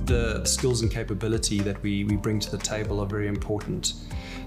The skills and capability that we bring to the table are very important.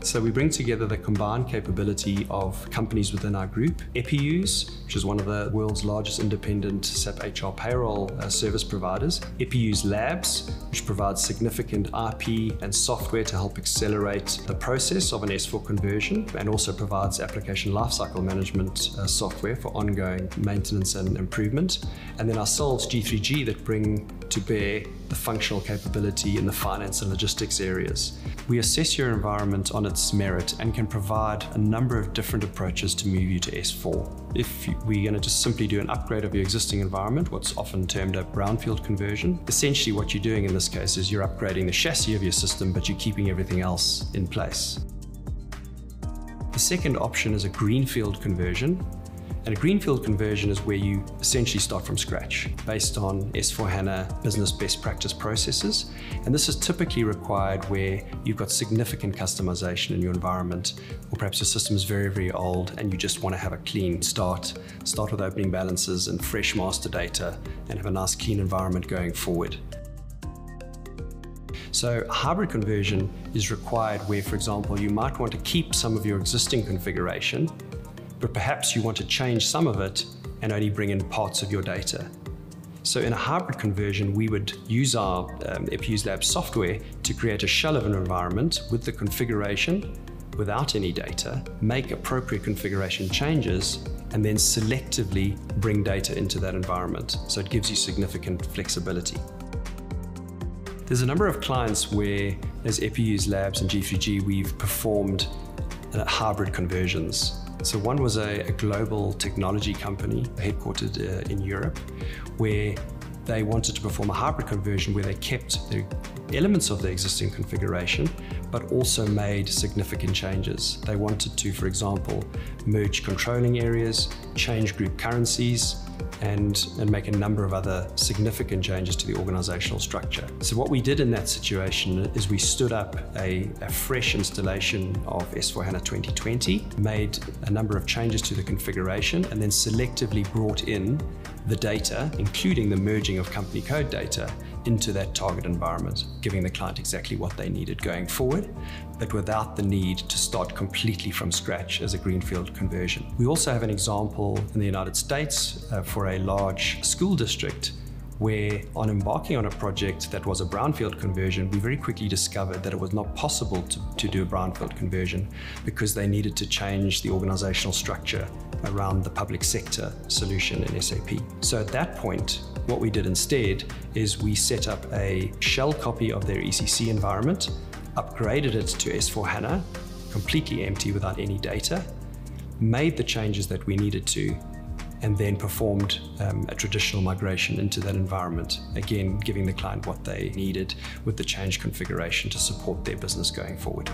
So we bring together the combined capability of companies within our group, EPI-USE, which is one of the world's largest independent SAP HR payroll service providers, EPI-USE Labs, which provides significant IP and software to help accelerate the process of an S4 conversion, and also provides application lifecycle management software for ongoing maintenance and improvement. And then ourselves, G3G, that bring to bear the functional capability in the finance and logistics areas. We assess your environment on its merit and can provide a number of different approaches to move you to S4. If we're going to just simply do an upgrade of your existing environment, what's often termed a Brownfield conversion, essentially what you're doing in this case is you're upgrading the chassis of your system, but you're keeping everything else in place. The second option is a Greenfield conversion. And a Greenfield conversion is where you essentially start from scratch based on S4HANA business best practice processes. And this is typically required where you've got significant customization in your environment, or perhaps your system is very, very old and you just want to have a clean start with opening balances and fresh master data and have a nice clean environment going forward. So a hybrid conversion is required where, for example, you might want to keep some of your existing configuration, but perhaps you want to change some of it and only bring in parts of your data. So in a hybrid conversion, we would use our EPI-USE Labs software to create a shell of an environment with the configuration without any data, make appropriate configuration changes, and then selectively bring data into that environment. So it gives you significant flexibility. There's a number of clients where, as EPI-USE Labs and G3G, we've performed hybrid conversions. So one was a global technology company headquartered in Europe, where they wanted to perform a hybrid conversion where they kept the elements of the existing configuration, but also made significant changes. They wanted to, for example, merge controlling areas, change group currencies, and make a number of other significant changes to the organizational structure. So what we did in that situation is we stood up a fresh installation of S4HANA 2020, made a number of changes to the configuration, and then selectively brought in the data, including the merging of company code data, into that target environment, giving the client exactly what they needed going forward, but without the need to start completely from scratch as a Greenfield conversion. We also have an example in the United States for a large school district where, on embarking on a project that was a Brownfield conversion, we very quickly discovered that it was not possible to do a Brownfield conversion because they needed to change the organizational structure around the public sector solution in SAP. So at that point, what we did instead is we set up a shell copy of their ECC environment, upgraded it to S4HANA, completely empty without any data, made the changes that we needed to, and then performed a traditional migration into that environment, again, giving the client what they needed with the change configuration to support their business going forward.